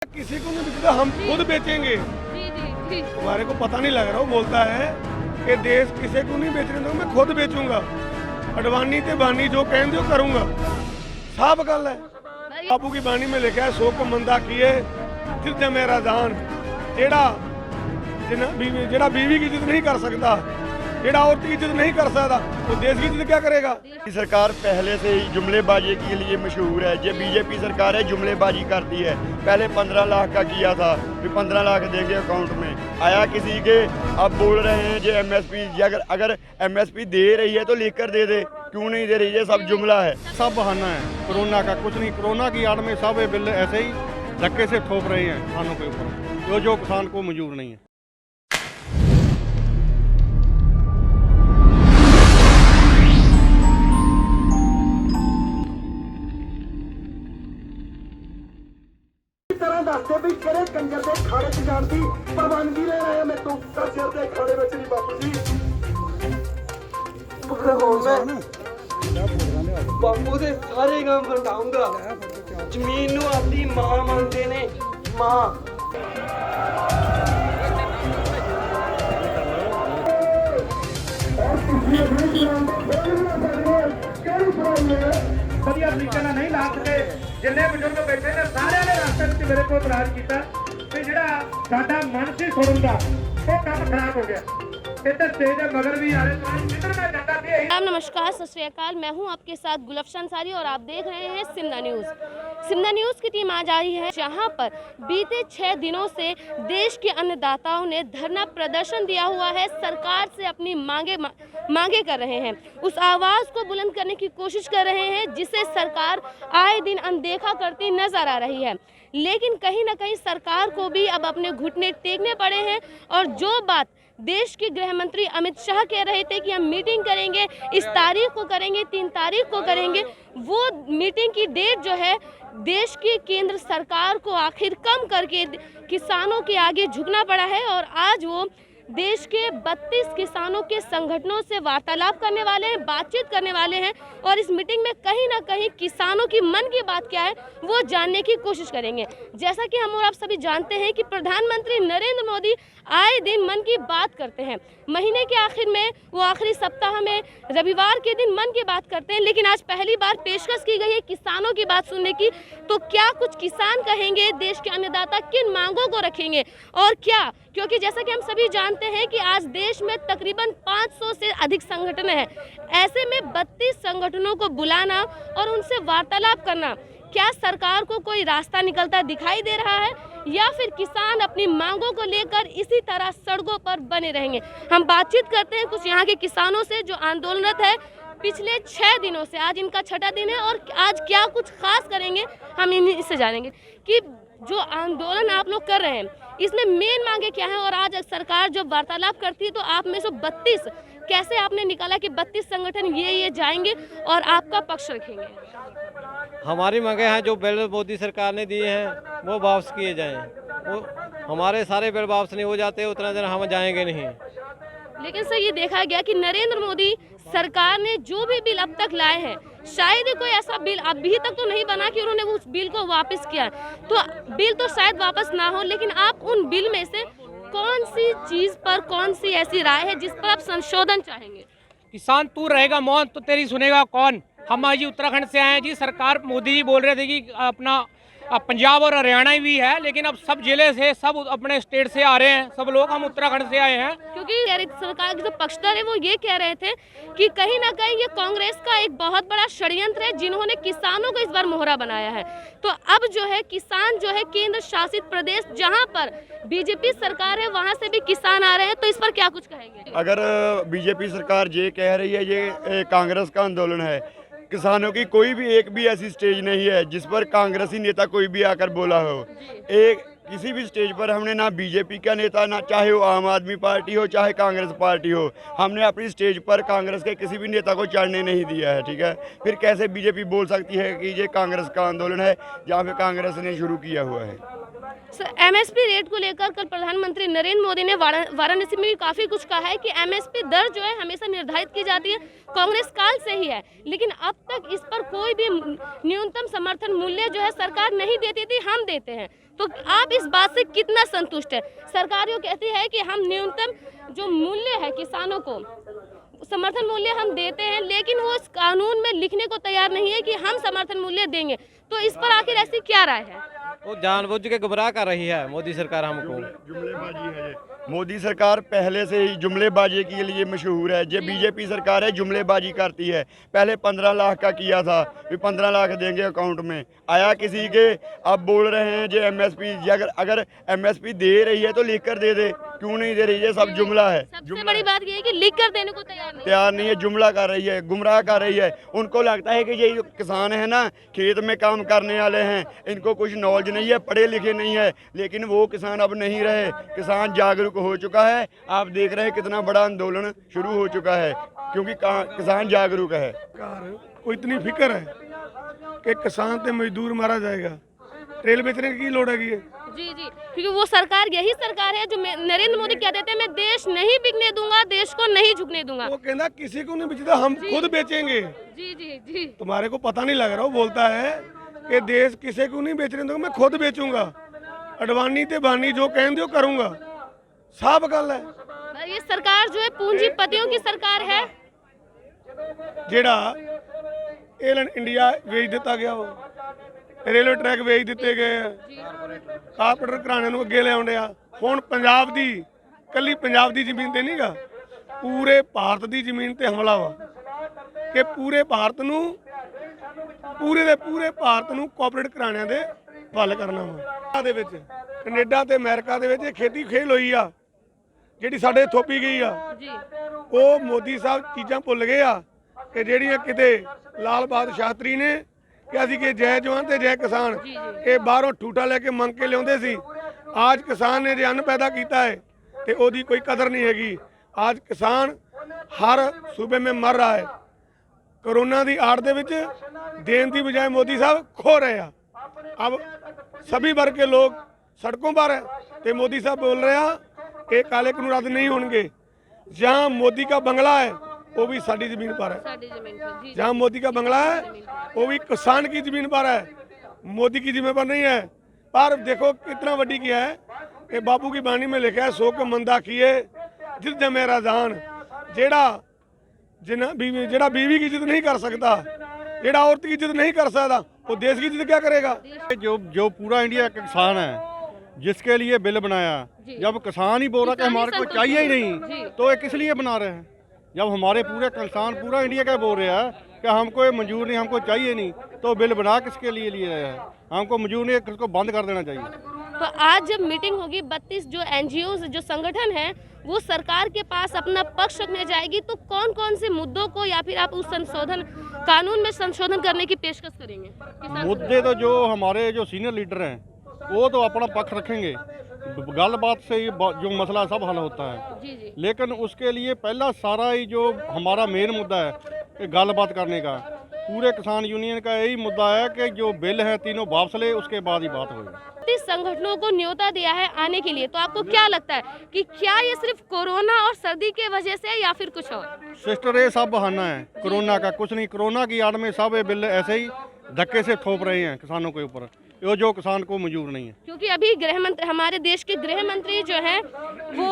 किसी को नहीं बेचता, हम खुद बेचेंगे। जी। तुम्हारे को पता नहीं लग रहा, वो बोलता है कि देश किसी को नहीं बेचने दूंगा, मैं खुद बेचूंगा। अडवाणी ते बानी जो कहन दो करूंगा, साफ गल है। बापू की बानी में लिखा है, सो को मंदा किए दिल ते मेरा जान। जेड़ा बीवी की इज्जत नहीं कर सकता, जेड़ा औरत की इज्जत नहीं कर सकता, वो देश की इज्जत क्या करेगा। सरकार पहले से ही जुमलेबाजी के लिए मशहूर है। जो बीजेपी सरकार है जुमलेबाजी करती है। पहले 15 लाख का किया था, फिर 15 लाख देंगे अकाउंट में, आया किसी के। अब बोल रहे हैं जो एमएसपी, अगर एमएसपी दे रही है तो लिख कर दे दे, क्यों नहीं दे रही है, सब जुमला है, सब बहाना है। कोरोना का कुछ नहीं, कोरोना की आड़ में सब ये बिल ऐसे ही धक्के से ठोक रहे हैं किसानों के ऊपर, जो किसान को मंजूर नहीं है। दसते भी किहड़े कंजर दे खाड़े च जाण दी प्रवानगी ले रहे हैं। मैं तो सिर दे खाड़े विच नहीं बापू जी। बापू दे सारे काम वटाऊंगा। जमीन नूं अपनी मां मनदे ने, मां। ਵਧੀਆ ਤਰੀਕੇ ਨਾਲ ਨਹੀਂ ਲਾ ਸਕੇ। ਜਿੰਨੇ ਬਜ਼ੁਰਗ ਬੈਠੇ ਨੇ ਸਾਰਿਆਂ ਨੇ ਰਸਤੇ ਵਿੱਚ ਮੇਰੇ ਕੋਲ ਇਤਰਾਜ਼ ਕੀਤਾ ਕਿ ਜਿਹੜਾ ਸਾਡਾ ਮਨ ਸੀ ਸੁਣਨ ਦਾ, ਉਹ ਕੰਮ ਖਰਾਬ ਹੋ ਗਿਆ। ਇੱਧਰ ਸਟੇਜ ਦੇ ਮਗਰ ਵੀ ਆ ਰਹੇ, ਜਿੱਧਰ ਮੈਂ ਜਾਂਦਾ ਸੀ ਇਹੀ। नमस्कार, सत श्री अकाल। मैं हूं आपके साथ गुलफशन अंसारी और आप देख रहे हैं सिमना न्यूज़। सिमना न्यूज़ की टीम आज आई है जहां पर बीते 6 दिनों से देश के अन्नदाताओं ने धरना प्रदर्शन दिया हुआ है। सरकार से अपनी मांगे कर रहे हैं, उस आवाज़ को बुलंद करने की कोशिश कर रहे हैं जिसे सरकार आए दिन अनदेखा करती नजर आ रही है। लेकिन कहीं ना कहीं सरकार को भी अब अपने घुटने टेकने पड़े हैं और जो बात देश के गृह मंत्री अमित शाह कह रहे थे कि हम मीटिंग करेंगे, इस तारीख को करेंगे, 3 तारीख को करेंगे, वो मीटिंग की डेट जो है देश की केंद्र सरकार को आखिर कम करके किसानों के आगे झुकना पड़ा है। और आज वो देश के 32 किसानों के संगठनों से वार्तालाप करने वाले हैं, बातचीत करने वाले हैं और इस मीटिंग में कहीं ना कहीं किसानों की मन की बात क्या है वो जानने की कोशिश करेंगे। जैसा कि हम और आप सभी जानते हैं कि प्रधानमंत्री नरेंद्र मोदी आए दिन मन की बात करते हैं। महीने के आखिर में, वो आखिरी सप्ताह में रविवार के दिन मन की बात करते हैं, लेकिन आज पहली बार पेशकश की गई है किसानों की बात सुनने की। तो क्या कुछ किसान कहेंगे, देश के अन्नदाता किन मांगों को रखेंगे और क्या, क्योंकि जैसा कि हम सभी जानते हैं कि आज देश में तकरीबन 500 से अधिक संगठन हैं। ऐसे में 32 संगठनों को बुलाना और उनसे वार्तालाप करना, क्या सरकार को कोई रास्ता निकलता दिखाई दे रहा है या फिर किसान अपनी मांगों को लेकर इसी तरह सड़कों पर बने रहेंगे। हम बातचीत करते हैं कुछ यहाँ के किसानों से जो आंदोलनरत है पिछले 6 दिनों से। आज इनका 6ठा दिन है और आज क्या कुछ खास करेंगे हम इन्हीं से जानेंगे कि जो आंदोलन आप लोग कर रहे हैं इसमें मेन मांगे क्या है। और आज सरकार जो वार्तालाप करती है तो आप में से 32 कैसे आपने निकाला कि 32 संगठन ये जाएंगे और आपका पक्ष रखेंगे। हमारी मांगे हैं जो बिल मोदी सरकार ने दिए हैं वो वापस किए जाएं। वो हमारे सारे बिल वापस नहीं हो जाते उतना दिन हम जाएंगे नहीं। लेकिन सर ये देखा गया कि नरेंद्र मोदी सरकार ने जो भी बिल अब तक लाए हैं, शायद ही कोई ऐसा बिल अभी तक तो नहीं बना कि उन्होंने उस बिल को वापस किया। तो बिल तो शायद वापस ना हो, लेकिन आप उन बिल में से कौन सी चीज पर, कौन सी ऐसी राय है जिस पर आप संशोधन चाहेंगे। किसान तू रहेगा मौन तो तेरी सुनेगा कौन। हम आज उत्तराखंड से आए हैं जी। सरकार मोदी जी बोल रहे थे कि अपना पंजाब और हरियाणा भी है, लेकिन अब सब जिले से, सब अपने स्टेट से आ रहे हैं सब लोग। हम उत्तराखंड से आए हैं क्योंकि सरकार के जो पक्षधर है वो ये कह रहे थे कि कहीं ना कहीं ये कांग्रेस का एक बहुत बड़ा षड्यंत्र है जिन्होंने किसानों को इस बार मोहरा बनाया है। तो अब जो है किसान जो है केंद्र शासित प्रदेश जहां पर बीजेपी सरकार है वहां से भी किसान आ रहे हैं, तो इस पर क्या कुछ कहेंगे। अगर बीजेपी सरकार ये कह रही है ये कांग्रेस का आंदोलन है, किसानों की कोई भी एक भी ऐसी स्टेज नहीं है जिस पर कांग्रेसी नेता कोई भी आकर बोला हो। एक किसी भी स्टेज पर हमने ना बीजेपी का नेता, ना चाहे वो आम आदमी पार्टी हो चाहे कांग्रेस पार्टी हो, हमने अपनी स्टेज पर कांग्रेस के किसी भी नेता को चढ़ने नहीं दिया है। ठीक है, फिर कैसे बीजेपी बोल सकती है कि ये कांग्रेस का आंदोलन है जहाँ पे कांग्रेस ने शुरू किया हुआ है। एमएसपी रेट को लेकर कल प्रधानमंत्री नरेंद्र मोदी ने वाराणसी में भी काफ़ी कुछ कहा है कि एमएसपी दर जो है हमेशा निर्धारित की जाती है, कांग्रेस काल से ही है, लेकिन अब तक इस पर कोई भी न्यूनतम समर्थन मूल्य जो है सरकार नहीं देती थी, हम देते हैं। तो आप इस बात से कितना संतुष्ट है? सरकार ये कहती है कि हम न्यूनतम जो मूल्य है किसानों को समर्थन मूल्य हम देते हैं, लेकिन वो इस कानून में लिखने को तैयार नहीं है कि हम समर्थन मूल्य देंगे। तो इस पर आखिर ऐसी क्या राय है? वो जानबूझ के गुमराह कर रही है मोदी सरकार हमको। जुमलेबाजी है ये। मोदी सरकार पहले से ही जुमलेबाजी के लिए मशहूर है। जो बीजेपी सरकार है जुमलेबाजी करती है। पहले 15 लाख का किया था, फिर 15 लाख देंगे अकाउंट में, आया किसी के। अब बोल रहे हैं जो एमएसपी, अगर एमएसपी दे रही है तो लिख कर दे दे, क्यों नहीं दे रही है? सब जुमला है। सबसे बड़ी बात ये है कि लिख कर देने को तैयार नहीं है, जुमला कर रही है, गुमराह कर रही है। उनको लगता है कि ये जो किसान है ना, खेत में काम करने वाले हैं, इनको कुछ नॉलेज नहीं है, पढ़े लिखे नहीं है, लेकिन वो किसान अब नहीं रहे। किसान जागरूक हो चुका है। आप देख रहे हैं कितना बड़ा आंदोलन शुरू हो चुका है, क्योंकि किसान जागरूक है। को इतनी फिक्र है कि किसान ते मजदूर मारा जाएगा, रेल बेचने की लोड़ हैगी है। जी जी, क्योंकि वो सरकार यही सरकार है जो नरेंद्र मोदी क्या देते हैं, मैं देश नहीं बिकने दूंगा, देश को नहीं झुकने दूंगा। वो कहना किसी को नहीं बेचता, हम खुद बेचेंगे। जी जी जी, तुम्हारे को पता नहीं लग रहा, वो बोलता है कि देश किसी को नहीं बेचने दूंगा, मैं खुद बेचूंगा। अडवाणी ते बानी जो कहें दो करूंगा, साफ गल है। ये सरकार जो है पूंजीपतियों की सरकार है। जेड़ा एयर इंडिया बेच दिता गया, वो रेलवे ट्रैक बेच दिते गए, कारपोरेटर घराने ਨੂੰ ਅੱਗੇ ਲਿਆਉਂਦੇ ਆ। ਹੁਣ ਪੰਜਾਬ ਦੀ ਕੱਲੀ ਪੰਜਾਬ ਦੀ ਜ਼ਮੀਨ ਤੇ ਨਹੀਂਗਾ, ਪੂਰੇ ਭਾਰਤ ਦੀ ਜ਼ਮੀਨ ਤੇ ਹਮਲਾ ਵਾ ਕਿ ਪੂਰੇ ਭਾਰਤ ਨੂੰ ਪੂਰੇ ਭਾਰਤ ਨੂੰ ਕਾਰਪੋਰੇਟ ਘਰਾਣਿਆਂ ਦੇ ਹੱਲ ਕਰਨਾ ਵਾ। ਦੇ ਵਿੱਚ ਕੈਨੇਡਾ ਤੇ ਅਮਰੀਕਾ ਦੇ ਵਿੱਚ ਇਹ ਖੇਤੀ ਖੇਲ ਹੋਈ ਆ, ਜਿਹੜੀ ਸਾਡੇ ਥੋਪੀ ਗਈ ਆ। ਉਹ ਮੋਦੀ ਸਾਹਿਬ ਚੀਜ਼ਾਂ ਭੁੱਲ ਗਏ ਆ ਕਿ ਜਿਹੜੀਆਂ ਕਿਤੇ ਲਾਲ ਬਹਾਦਰ ਸ਼ਾਸਤਰੀ ਨੇ ਕਿਹਾ ਸੀ ਕਿ ਜੈ ਜਵਾਨ ਤੇ ਜੈ ਕਿਸਾਨ, ਇਹ ਬਾਹਰੋਂ ਠੂਠਾ ਲੈ ਕੇ ਮੰਗ ਕੇ ਲਿਆਉਂਦੇ ਸੀ। आज किसान ने जो अन्न पैदा किया है तो उसकी कोई कदर नहीं हैगी। आज किसान हर सूबे में मर रहा है। कोरोना की आड़ दे विच देने की बजाय मोदी साहब खो रहे हैं। अब सभी वर्ग के लोग सड़कों पर है तो मोदी साहब बोल रहे हैं कि काले कानून रद्द नहीं होंगे। जहाँ मोदी का बंगला है वो भी साड़ी जमीन पर है, जहाँ मोदी का बंगला है वो भी किसान की जमीन पर है, मोदी की जमीन पर नहीं है। पर देखो कितना वड्डी किया है कि बाबू की बाणी में लिखा है, सो के मंदा किए जिद जमे राजान। जेड़ा बीवी की इज्जत नहीं कर सकता, जेड़ा औरत की इज्जत नहीं कर सकता, वो देश की इज्जत क्या करेगा? जो पूरा इंडिया का किसान है, जिसके लिए बिल बनाया, जब किसान ही बोल रहा कि हमारे को चाहिए ही नहीं, तो ये किस लिए बना रहे हैं? जब हमारे पूरे किसान पूरा इंडिया का बोल रहा है कि हमको ये मंजूर नहीं, हमको चाहिए नहीं, तो बिल बना किसके लिए लिए है? हमको मंजूर नहीं है, इसको बंद कर देना चाहिए। तो आज जब मीटिंग होगी 32 जो एनजीओ जो संगठन है वो सरकार के पास अपना पक्ष रखने जाएगी, तो कौन कौन से मुद्दों को या फिर आप उस संशोधन कानून में संशोधन करने की पेशकश करेंगे? मुद्दे तो जो हमारे जो सीनियर लीडर हैं वो तो अपना पक्ष रखेंगे, गलबात से ही जो मसला सब हल होता है। लेकिन उसके लिए पहला सारा ही जो हमारा मेन मुद्दा है गलबात करने का, पूरे किसान यूनियन का यही मुद्दा है कि जो बिल है तीनों वापस ले, उसके बाद ही बात होगी। संगठनों को न्योता दिया है आने के लिए, तो आपको क्या लगता है कि क्या ये सिर्फ कोरोना और सर्दी के वजह से या फिर कुछ और? सिस्टर ये सब बहाना है, कोरोना का कुछ नहीं। कोरोना की आड़ में सब ये बिल ऐसे ही धक्के से थोप रहे हैं किसानों के ऊपर, जो किसान को मंजूर नहीं है। क्योंकि अभी गृह मंत्री, हमारे देश के गृह मंत्री जो हैं वो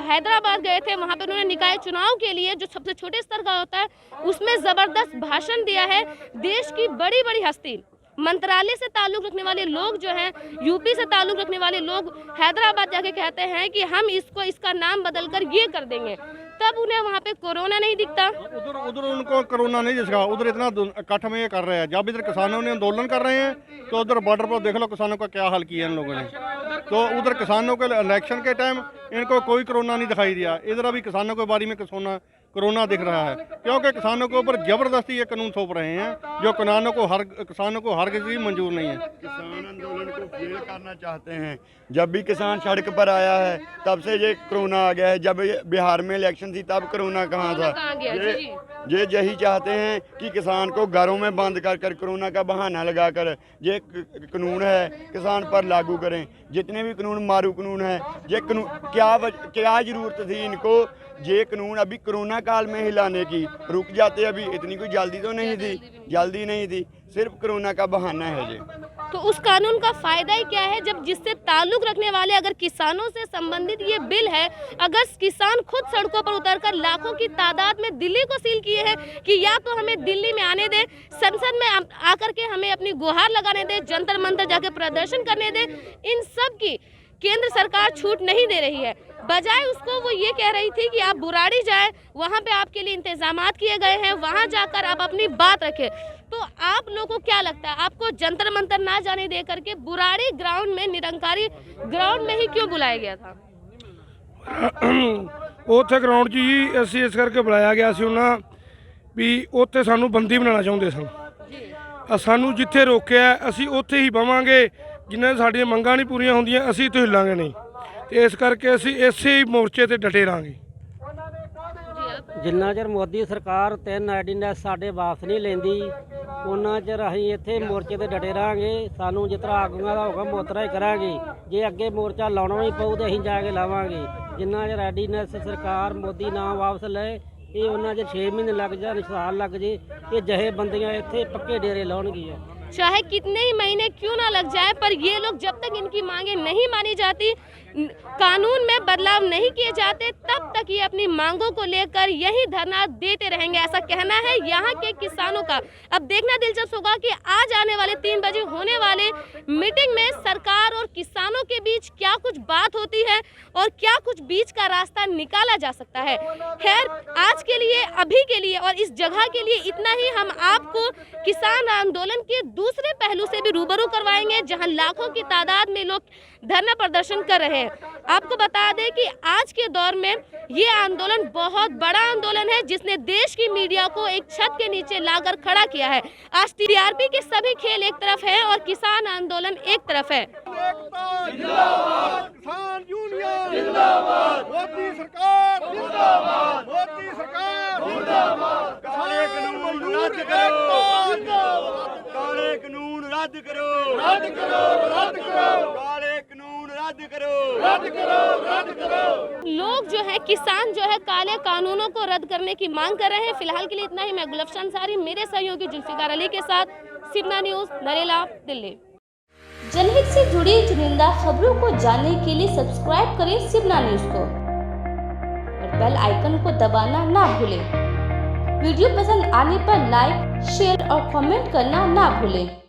हैदराबाद गए थे, वहाँ पर उन्होंने निकाय चुनाव के लिए जो सबसे छोटे स्तर का होता है उसमें ज़बरदस्त भाषण दिया है। देश की बड़ी बड़ी हस्ती, मंत्रालय से ताल्लुक़ रखने वाले लोग जो हैं, यूपी से ताल्लुक़ रखने वाले लोग हैदराबाद जाके कहते हैं कि हम इसका नाम बदलकर ये कर देंगे, तब उन्हें वहाँ पे कोरोना नहीं दिखता। उधर उनको कोरोना नहीं दिखा, उधर इतना इकट्ठ में ये कर रहे हैं। जब इधर किसानों ने आंदोलन कर रहे हैं तो उधर बॉर्डर पर देख लो किसानों का क्या हाल किया इन लोगों ने। तो उधर किसानों के इलेक्शन के टाइम इनको कोई कोरोना नहीं दिखाई दिया, इधर अभी किसानों के बारे में कोरोना दिख रहा है, क्योंकि किसानों के ऊपर जबरदस्ती ये कानून थोप रहे हैं जो किसानों को हर किसी मंजूर नहीं है। किसान आंदोलन को फेल करना चाहते हैं। जब भी किसान सड़क पर आया है तब से ये कोरोना आ गया है। जब बिहार में इलेक्शन थी तब कोरोना कहाँ था? ये यही चाहते हैं कि किसान को घरों में बंद कर कर कोरोना का बहाना लगाकर ये कानून है किसान पर लागू करें। जितने भी कानून मारू कानून है ये कानून क्या ज़रूरत थी इनको ये कानून अभी कोरोना काल में ही लाने की। रुक जाते अभी, इतनी कोई जल्दी तो नहीं थी, जल्दी नहीं थी, सिर्फ कोरोना का बहाना है ये। तो उस कानून का फायदा ही क्या है जब जिससे ताल्लुक रखने वाले अगर किसानों से संबंधित ये बिल है, अगर किसान खुद सड़कों पर उतरकर लाखों की तादाद में दिल्ली को सील किए हैं कि या तो हमें दिल्ली में आने दे, संसद में आकर के हमें अपनी गुहार लगाने दे, जंतर मंतर जाके प्रदर्शन करने दे, इन सब की केंद्र सरकार छूट नहीं दे रही है। बजाय उसको वो ये कह रही थी कि आप बुराड़ी जाए, वहाँ पे आपके लिए इंतजामात किए गए हैं, वहाँ जाकर आप अपनी बात रखें। तो आप लोगों को क्या लगता है, आपको जंतर मंतर ना जाने दे करके बुराड़ी ग्राउंड में, निरंकारी ग्राउंड में ही क्यों बुलाया गया था? ਉੱਥੇ ਗਰਾਊਂਡ 'ਚ ਜੀ ਅਸੀਂ ਇਸ ਕਰਕੇ ਬੁਲਾਇਆ ਗਿਆ ਸੀ ਉਹਨਾਂ ਵੀ ਉੱਥੇ ਸਾਨੂੰ ਬੰਦੀ ਬਣਾਉਣਾ ਚਾਹੁੰਦੇ ਸਨ। ਸਾਨੂੰ ਜਿੱਥੇ ਰੋਕਿਆ ਅਸੀਂ ਉੱਥੇ ਹੀ ਬਵਾਂਗੇ, ਜਿੰਨਾਂ ਸਾਡੀਆਂ ਮੰਗਾਂ ਨਹੀਂ ਪੂਰੀਆਂ ਹੁੰਦੀਆਂ ਅਸੀਂ ਇੱਥੇ ਹਿੱਲਾਂਗੇ ਨਹੀਂ। ਤੇ ਇਸ ਕਰਕੇ ਅਸੀਂ ਇਸੇ ਹੀ ਮੋਰਚੇ ਤੇ ਡਟੇ ਰਹਾਂਗੇ। ਜਿੰਨਾ ਚਿਰ ਮੋਦੀ ਸਰਕਾਰ 3 ਆਰਡੀਨੈਂਸ ਸਾਡੇ ਵਾਪਸ ਨਹੀਂ ਲੈਂਦੀ ਉਹਨਾਂ ਚਿਰ ਅਸੀਂ ਇੱਥੇ ਮੋਰਚੇ ਤੇ ਡਟੇ ਰਹਾਂਗੇ। ਸਾਨੂੰ ਜਿਸ ਤਰ੍ਹਾਂ ਆਗੂਆਂ ਦਾ ਹੋਗਾ ਮੋਤਰਾ ਹੀ ਕਰਾਂਗੇ। ਜੇ ਅੱਗੇ ਮੋਰਚਾ ਲਾਉਣਾ ਵੀ ਪਊ ਤਾਂ ਅਸੀਂ ਜਾ ਕੇ ਲਾਵਾਂਗੇ। ਜਿੰਨਾ ਚਿਰ ਆਰਡੀਨੈਂਸ ਸਰਕਾਰ ਮੋਦੀ ਨਾ ਵਾਪਸ ਲਏ ਇਹ ਉਹਨਾਂ 'ਚ 6 ਮਹੀਨੇ ਲੱਗ ਜਾਣ, ਸਾਲ ਲੱਗ ਜੇ, ਇਹ ਜਹੇ ਬੰਦੀਆਂ ਇੱਥੇ ਪੱਕੇ ਡੇਰੇ ਲਾਉਣਗੀਆਂ। चाहे कितने ही महीने क्यों ना लग जाए, पर ये लोग जब तक इनकी मांगे नहीं मानी जाती, कानून में बदलाव नहीं किए जाते, तब तक ये अपनी मांगों को लेकर यही धरना देते रहेंगे, ऐसा कहना है यहाँ के किसानों का। अब देखना दिलचस्प होगा कि आज आने वाले 3 बजे होने वाले मीटिंग में सरकार और किसानों के बीच क्या कुछ बात होती है और क्या कुछ बीच का रास्ता निकाला जा सकता है। खैर, आज के लिए, अभी के लिए और इस जगह के लिए इतना ही। हम आपको किसान आंदोलन के दूसरे पहलू से भी रूबरू करवाएंगे, जहां लाखों की तादाद में लोग धरना प्रदर्शन कर रहे हैं। आपको बता दें कि आज के दौर में ये आंदोलन बहुत बड़ा आंदोलन है, जिसने देश की मीडिया को एक छत के नीचे लाकर खड़ा किया है। आज टीआरपी के सभी खेल एक तरफ है और किसान आंदोलन एक तरफ है। किसान यूनियन जिंदाबाद, मोदी सरकार जिंदाबाद, मोदी सरकार जिंदाबाद, काले कानून रद्द करो, काले कानून रद्द करो, रद्द करो, रद्द करो, काले कानून रद्द करो, रद्द करो, रद्द करो। लोग जो है, किसान जो है, काले कानूनों को रद्द करने की मांग कर रहे हैं। फिलहाल के लिए इतना ही। मैं गुलफशन अंसारी, मेरे सहयोगी जुल्फिकार अली के साथ, सिमना न्यूज़, नरेला, दिल्ली। जनहित से जुड़ी चुनिंदा खबरों को जानने के लिए सब्सक्राइब करें सिमना न्यूज़ को और बेल आइकन को दबाना ना भूलें। वीडियो पसंद आने पर लाइक, शेयर और कमेंट करना ना भूलें।